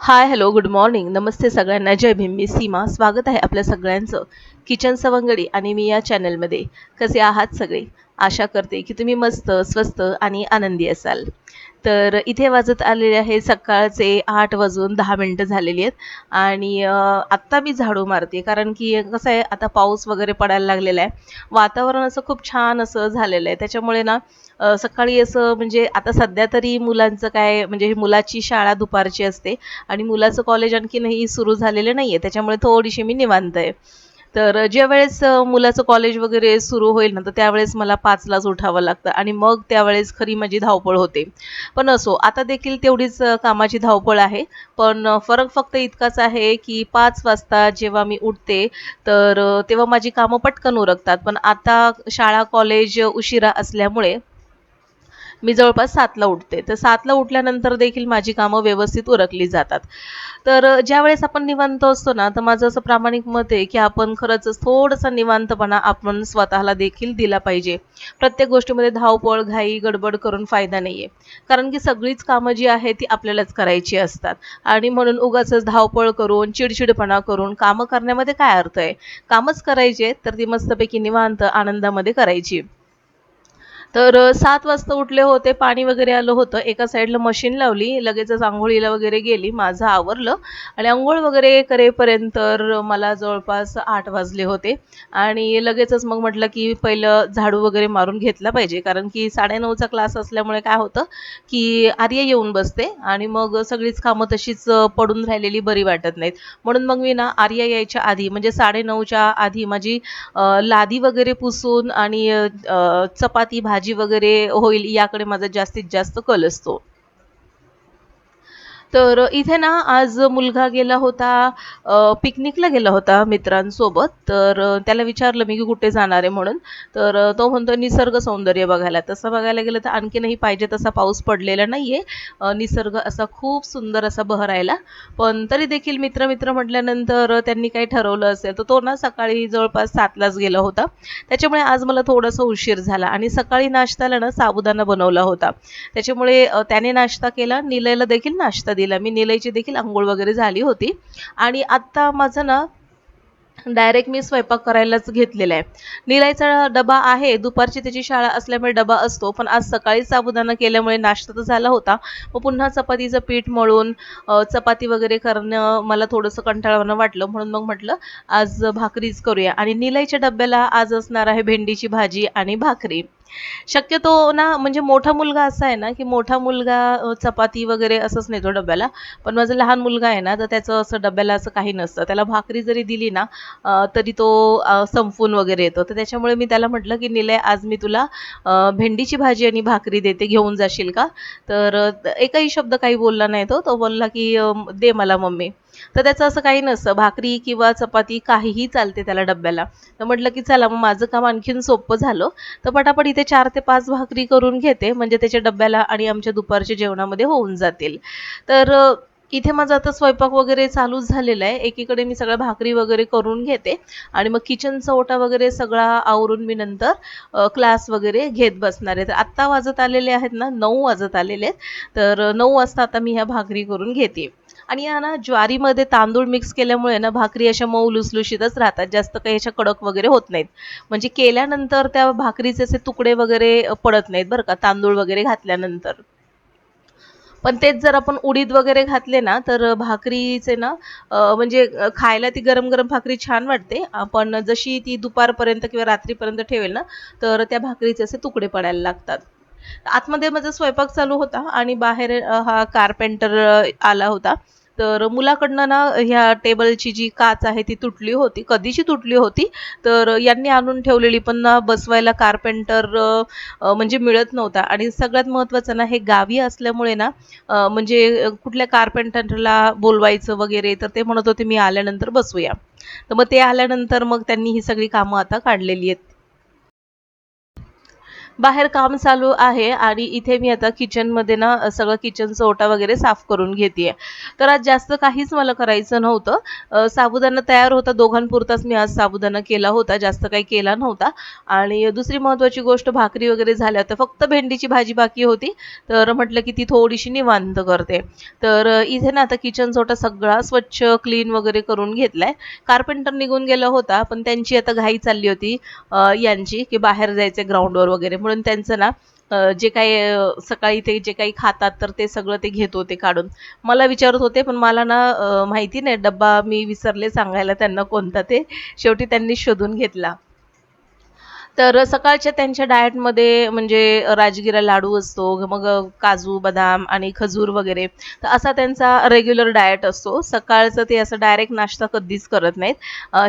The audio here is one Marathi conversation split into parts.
हाय, हॅलो, गुड मॉर्निंग. नमस्ते सगळ्यांना. जय भीम. मी सीमा. स्वागत आहे आपल्या सगळ्यांचं किचन सवंगडी आणि मी या चॅनलमध्ये. कसे आहात सगळे? आशा करते की तुम्ही मस्त, स्वस्त आणि आनंदी असाल. तर इथे वाजत आलेले आहे सकाळचे 8:10 झालेली आहेत आणि आत्ता मी झाडू मारते कारण की कसं आहे आता पाऊस वगैरे पडायला लागलेला आहे. वातावरण असं खूप छान असं झालेलं आहे. त्याच्यामुळे ना सकाळी असं म्हणजे आता सध्या तरी मुलांचं काय म्हणजे मुलाची शाळा दुपारची असते आणि मुलाचं कॉलेज आणखीनही सुरू झालेलं नाहीये त्याच्यामुळे थोडीशी मी निवांत आहे. तर ज्यावेळेस मुलाचं कॉलेज वगैरे सुरू होईल ना तर त्यावेळेस मला 5लाच उठावं लागतं आणि मग त्यावेळेस खरी माझी धावपळ होते. पण असो आता देखील तेवढीच कामाची धावपळ आहे. पण फरक फक्त इतकाच आहे की 5 वाजता जेव्हा मी उठते तर तेव्हा माझी कामं पटकन उरकतात. पण आता शाळा कॉलेज उशिरा असल्यामुळे मी जवळपास 7ला उठते. तर 7ला उठल्यानंतर देखील माझी कामं व्यवस्थित उरकली जातात. तर ज्यावेळेस आपण निवांत असतो ना, तर माझं असं प्रामाणिक मत आहे, की आपण खरंच थोडासा निवांतपणा आपण स्वतःला देखील दिला पाहिजे. प्रत्येक गोष्टीमध्ये धावपळ, घाई, गडबड करून फायदा नाहीये. कारण की सगळीच कामं जी आहेत ती आपल्यालाच करायची असतात आणि म्हणून उगाचच धावपळ करून, चिडचिडपणा करून कामं करण्यामध्ये काय अर्थ आहे? कामच करायची तर ती मस्तपैकी निवांत आनंदामध्ये करायची. तर 7 वाजता उठले होते, पाणी वगैरे आलं होतं. एका साईडला मशीन लावली, लगेचच अंघोळीला वगैरे गेली. माझं आवरलं आणि अंघोळ वगैरे करेपर्यंत तर मला जवळपास 8 वाजले होते आणि लगेचच मग म्हटलं, की पहिलं झाडू वगैरे मारून घेतला पाहिजे. कारण की 9:30चा क्लास असल्यामुळे काय होतं, की आर्या येऊन बसते आणि मग सगळीच कामं तशीच पडून राहिलेली बरी वाटत नाहीत. म्हणून मग मी ना आर्या यायच्या आधी म्हणजे 9:30च्या आधी माझी लादी वगैरे पुसून आणि चपाती भाजी वगैरे होईल याकडे माझा जास्तीत जास्त कल असतो. तर इथे ना आज मुलगा गेला होता पिकनिकला गेला होता मित्रांसोबत. तर त्याला विचारलं मी की कुठे जाणार आहे म्हणून. तर तो म्हणतो निसर्ग सौंदर्य बघायला. तसं बघायला गेलं तर आणखीनही पाहिजे तसा पाऊस पडलेला नाहीये. निसर्ग असा खूप सुंदर असा बहरायला. पण तरी देखील मित्र-मित्र म्हटल्यानंतर त्यांनी काही ठरवलं असेल, तर तो ना सकाळी जवळपास 7लाच गेला होता. त्याच्यामुळे आज मला थोडासा उशीर झाला आणि सकाळी नाश्त्याला ना साबुदाणा बनवला होता. त्याच्यामुळे त्याने नाश्ता केला, निलयला देखील नाश्ता दिला. मी निलयची देखील अंघोळ वगैरे झाली होती आणि आत्ता माझं ना डायरेक्ट मी स्वयंपाक करायलाच घेतलेला आहे. निलयचा डबा आहे, दुपारची त्याची शाळा असल्यामुळे डबा असतो. पण आज सकाळी साबुदाणा केल्यामुळे नाश्ता तर झाला होता. मग पुन्हा चपातीचं पीठ मळून चपाती वगैरे करणं मला थोडंसं कंटाळवाणं वाटलं. म्हणून मग म्हटलं आज भाकरीच करूया आणि निलयच्या डब्याला आज असणार आहे भेंडीची भाजी आणि भाकरी. शक्यतो ना म्हणजे मोठा मुलगा असा आहे ना, की मोठा मुलगा चपाती वगैरे असंच नेतो डब्याला. पण माझा लहान मुलगा आहे ना, तर त्याचं असं डब्याला असं काही नसतं. त्याला भाकरी जरी दिली ना, तरी तो संपवून वगैरे येतो. तर त्याच्यामुळे मी त्याला म्हटलं, की "निलय आज मी तुला भेंडीची भाजी आणि भाकरी देते, घेऊन जाशील का?" तर एकही शब्द काही बोलला नाही तो. तो बोलला, की "दे मला मम्मी." तर त्याचं असं काही नसतं. भाकरी किंवा चपाती काहीही चालते त्याला डब्याला. तर म्हटलं, की चला मग माझं काम आणखीन सोपं झालं. तर पटापट इथे 4 ते 5 भाकरी करून घेते म्हणजे त्याच्या डब्याला आणि आमच्या दुपारच्या जेवणामध्ये होऊन जातील. तर इथे माझा आता स्वयंपाक वगैरे चालूच झालेला आहे. एकीकडे मी सगळ्या भाकरी वगैरे करून घेते आणि मग किचनचा ओटा वगैरे सगळा आवरून मी नंतर क्लास वगैरे घेत बसणार आहे. तर आत्ता वाजत आलेले आहेत ना 9 वाजत आलेले आहेत. तर 9 वाजता आता मी ह्या भाकरी करून घेते. आणि या ना ज्वारीमध्ये तांदूळ मिक्स केल्यामुळे ना भाकरी अशा मऊ लुसलुशीतच राहतात. जास्त काही अशा कडक वगैरे होत नाहीत. म्हणजे केल्यानंतर त्या भाकरीचे असे तुकडे वगैरे पडत नाहीत बरं का तांदूळ वगैरे घातल्यानंतर. पण तेच जर आपण उडीद वगैरे घातले ना, तर भाकरीचे ना म्हणजे खायला ती गरम-गरम भाकरी छान वाटते. पण जशी ती दुपारपर्यंत किंवा रात्रीपर्यंत ठेवेल ना, तर त्या भाकरीचे असे तुकडे पडायला लागतात. आतमध्ये माझा स्वयंपाक चालू होता आणि बाहेर हा कारपेंटर आला होता. तर मुलाकडनं ना ह्या टेबलची जी काच आहे ती तुटली होती. कधीची तुटली होती. तर यांनी आणून ठेवलेली पण ना बसवायला कारपेंटर म्हणजे मिळत नव्हता आणि सगळ्यात महत्त्वाचं ना हे गावी असल्यामुळे ना म्हणजे कुठल्या कारपेंटरला बोलवायचं वगैरे तर ते म्हणत होते मी आल्यानंतर बसवूया. तर मग ते आल्यानंतर मग त्यांनी ही सगळी कामं आता काढलेली आहेत. बाहेर काम चालू आहे आणि इथे मी आता किचनमध्ये ना सगळं किचनचा ओटा वगैरे साफ करून घेतेय. तर आज जास्त काहीच मला करायचं नव्हतं. साबुदाणा तयार होता दोघांपुरताच मी आज साबुदाणा केला होता, जास्त काही केला नव्हता. आणि दुसरी महत्त्वाची गोष्ट भाकरी वगैरे झाल्या होत्या. फक्त भेंडीची भाजी बाकी होती. तर म्हटलं की ती थोडीशी निवांत करते. तर इथे ना आता किचनचा ओटा सगळा स्वच्छ क्लीन वगैरे करून घेतलाय. कार्पेंटर निघून गेला होता, पण त्यांची आता घाई चालली होती यांची की बाहेर जायचे ग्राउंडवर वगैरे म्हणून त्यांचं ना जे काही सकाळी ते जे काही खातात तर ते सगळं ते घेत होते काढून. मला विचारत होते पण मला ना माहिती नाही डब्बा मी विसरले सांगायला त्यांना कोणता ते. शेवटी त्यांनी शोधून घेतला. तर सकाळच्या त्यांच्या डाएटमध्ये म्हणजे राजगिरा लाडू असतो, मग काजू, बदाम आणि खजूर वगैरे. तर असा त्यांचा रेग्युलर डाएट असतो. सकाळचं ते असं डायरेक्ट नाश्ता कधीच करत नाहीत.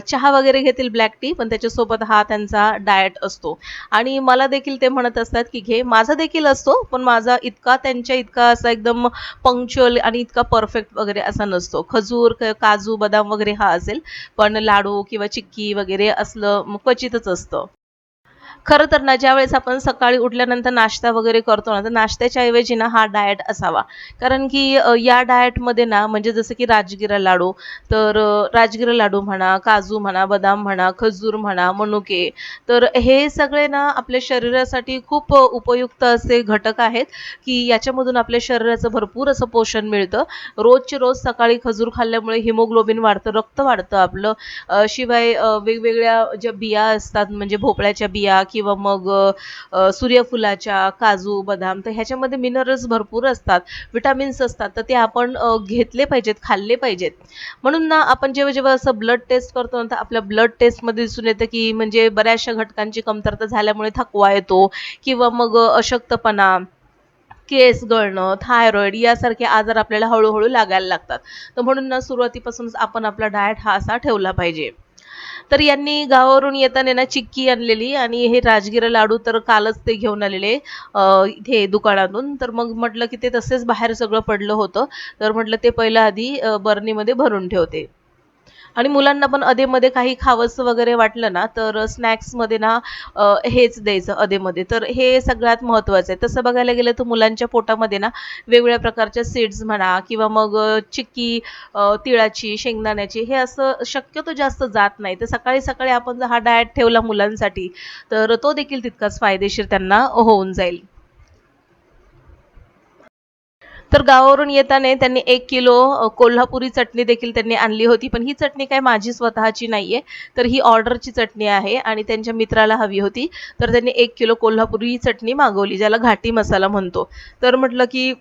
चहा वगैरे घेतील ब्लॅक टी, पण त्याच्यासोबत हा त्यांचा डाएट असतो. आणि मला देखील ते म्हणत असतात की घे. माझा देखील असतो, पण माझा इतका त्यांच्या इतका असा एकदम पंक्च्युअल आणि इतका परफेक्ट वगैरे असा नसतो. खजूर, काजू, बदाम वगैरे हा असेल, पण लाडू किंवा चिक्की वगैरे असलं क्वचितच असतं. खरं तर ना ज्यावेळेस आपण सकाळी उठल्यानंतर नाश्ता वगैरे करतो ना, तर नाश्त्याच्या ऐवजी ना हा डाएट असावा. कारण की या डाएटमध्ये ना म्हणजे जसं की राजगिरा लाडू, तर राजगिरा लाडू म्हणा, काजू म्हणा, बदाम म्हणा, खजूर म्हणा, मनुके, तर हे सगळे ना आपल्या शरीरासाठी खूप उपयुक्त असे घटक आहेत, की याच्यामधून आपल्या शरीराचं भरपूर असं पोषण मिळतं. रोजचे रोज सकाळी खजूर खाल्ल्यामुळे हिमोग्लोबिन वाढतं, रक्त वाढतं आपलं. शिवाय वेगवेगळ्या ज्या बिया असतात म्हणजे भोपळ्याच्या बिया किंवा मग सूर्यफुलाच्या, काजू, बदाम, तर ह्याच्यामध्ये मिनरल्स भरपूर असतात, विटामिन्स असतात, तर ते आपण घेतले पाहिजेत, खाल्ले पाहिजेत. म्हणून ना आपण जेव्हा जेव्हा असं ब्लड टेस्ट करतो ना, तर आपल्या ब्लड टेस्टमध्ये दिसून येतं की म्हणजे बऱ्याचशा घटकांची कमतरता झाल्यामुळे थकवा येतो किंवा मग अशक्तपणा, केस गळणं, थायरॉइड यासारखे आजार आपल्याला हळूहळू लागायला लागतात. तर म्हणून ना सुरुवातीपासूनच आपण आपला डाएट हा असा ठेवला पाहिजे. तर यांनी गावावरून येताना ना चिक्की आणलेली आणि हे राजगिरा लाडू तर कालच ते घेऊन आलेले इथे दुकानातून. तर मग म्हटलं की ते तसेच बाहेर सगळं पडलं होतं. तर म्हटलं ते पहिलं आधी बरणीमध्ये भरून ठेवते. आणि मुलांना पण अधेमध्ये काही खावंसं वगैरे वाटलं ना, तर स्नॅक्समध्ये ना हेच द्यायचं अधेमध्ये. तर हे सगळ्यात महत्त्वाचं आहे. तसं बघायला गेलं तर मुलांच्या पोटामध्ये ना वेगवेगळ्या प्रकारच्या सीड्स म्हणा किंवा मग चिक्की, तिळाची, शेंगदाण्याची हे असं शक्यतो जास्त जात नाही. तर सकाळी-सकाळी आपण जर हा डाएट ठेवला मुलांसाठी, तर तो देखील तितकाच फायदेशीर त्यांना होऊन जाईल. तर गावावरून येताना त्यांनी 1 किलो कोल्हापुरी चटणी देखील त्यांनी आणली होती. पण ही चटणी काही माझी स्वतःची नाहीये. तर ही ऑर्डरची चटणी आहे आणि त्यांच्या मित्राला हवी होती. तर त्यांनी 1 किलो कोल्हापुरी चटणी मागवली, ज्याला घाटी मसाला म्हणतो. तर म्हटलं की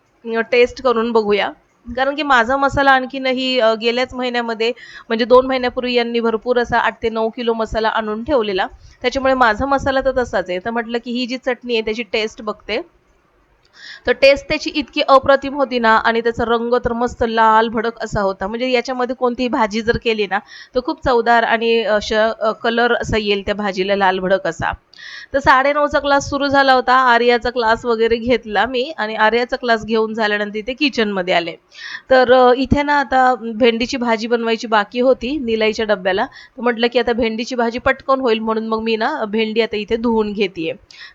टेस्ट करून बघूया. कारण की माझा मसाला आणखीनही गेल्याच महिन्यामध्ये म्हणजे 2 महिन्यापूर्वी यांनी भरपूर असा 8 ते 9 किलो मसाला आणून ठेवलेला. त्याच्यामुळे माझा मसाला तर तसाच आहे. तर म्हटलं की ही जी चटणी आहे त्याची टेस्ट बघते. तर टेस्ट त्याची इतकी अप्रतिम होती ना आणि त्याचा रंग तर मस्त लाल भडक असा होता. म्हणजे याच्यामध्ये कोणतीही भाजी जर केली ना, तर खूप चवदार आणि अशा कलर असा येईल त्या भाजीला लाल भडक असा. तर 9:30चा क्लास सुरू झाला होता. आर्याचा क्लास वगैरे घेतला मी आणि आर्याचा क्लास घेऊन झाल्यानंतर इथे किचनमध्ये आले. तर इथे ना आता भेंडीची भाजी बनवायची बाकी होती निलाईच्या डब्याला. तर म्हटलं की आता भेंडीची भाजी पटकन होईल म्हणून मग मी ना भेंडी आता इथे धुवून घेतेय.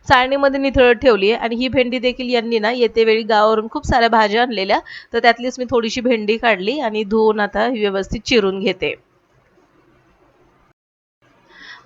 चाळणीमध्ये निथळत ठेवली आहे आणि ही भेंडी देखील यांनी ना येतेवेळी गावावरून खूप साऱ्या भाज्या आणलेल्या. तर त्यातलीच मी थोडीशी भेंडी काढली आणि धुवून आता व्यवस्थित चिरून घेते.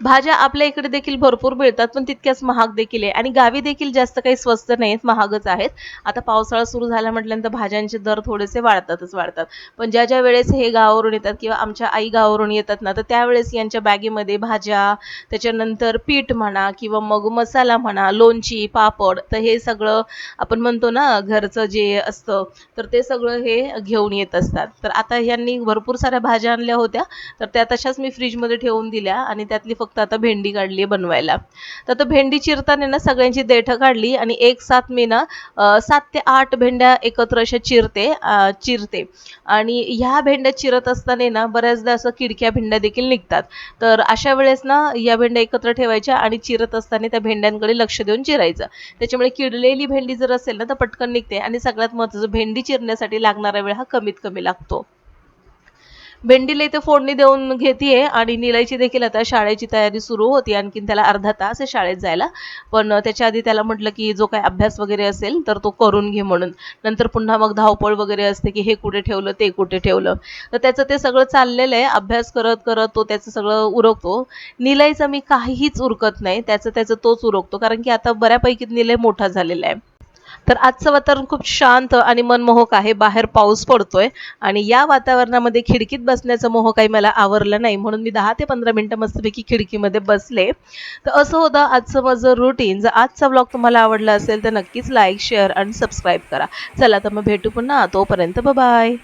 भाज्या आपल्या इकडे देखील भरपूर मिळतात, पण तितक्याच महाग देखील आहे आणि गावी देखील जास्त काही स्वस्त नाहीत, महागच आहेत. आता पावसाळा सुरू झाला म्हटल्यानंतर भाज्यांचे दर थोडेसे वाढतातच वाढतात. पण ज्या वेळेस हे गावावरून येतात किंवा आमच्या आई गावावरून येतात ना, तर त्यावेळेस यांच्या बॅगेमध्ये भाज्या, त्याच्यानंतर पीठ म्हणा किंवा मग मसाला म्हणा, लोणची, पापड, तर हे सगळं आपण म्हणतो ना घरचं जे असतं, तर ते सगळं हे घेऊन येत असतात. तर आता ह्यांनी भरपूर साऱ्या भाज्या आणल्या होत्या, तर त्या तशाच मी फ्रीजमध्ये ठेवून दिल्या आणि त्यातली फक्त आता भेंडी काढली बनवायला. तर आता भेंडी चिरताना ना सगळ्यांची देठं काढली आणि एक साथ मी ना 7 ते 8 भेंड्या एकत्र अशा चिरते आणि ह्या भेंड्या चिरत असताना ना बऱ्याचदा असं किडक्या भेंड्या देखील निघतात. तर अशा वेळेस ना या भेंड्या एकत्र ठेवायच्या आणि चिरत असताना त्या भेंड्यांकडे लक्ष देऊन चिरायचं. त्याच्यामुळे किडलेली भेंडी जर असेल ना तर पटकन निघते आणि सगळ्यात महत्त्वाचं भेंडी चिरण्यासाठी लागणारा वेळ हा कमीत कमी लागतो. भेंडीला इथे फोडणी देऊन घेतीये आणि निलयची देखील आता शाळेची तयारी सुरू होती. आणखीन त्याला अर्धा तास आहे शाळेत जायला. पण त्याच्या आधी त्याला म्हटलं की जो काही अभ्यास वगैरे असेल तर तो करून घे म्हणून. नंतर पुन्हा मग धावपळ वगैरे असते की हे कुठे ठेवलं ते कुठे ठेवलं. तर त्याचं ते सगळं चाललेलं आहे. अभ्यास करत करत तो त्याचं सगळं उरकतो. निलयचं मी काहीच उरकत नाही. त्याचं त्याचं तोच उरकतो कारण की आता बऱ्यापैकी निलय मोठा झालेला आहे. तर आजचं वातावरण खूप शांत आणि मनमोहक आहे. बाहेर पाऊस पडतोय आणि या वातावरणामध्ये खिडकीत बसण्याचा मोह काही मला आवरला नाही. म्हणून मी 10 ते 15 मिनिटं मस्तपैकी खिडकीमध्ये बसले. तर असं होतं आजचं माझं रुटीन. जर आजचा ब्लॉग तुम्हाला आवडला असेल तर नक्कीच लाईक, शेअर आणि सबस्क्राईब करा. चला तर मग भेटू पुन्हा. तोपर्यंत बाय.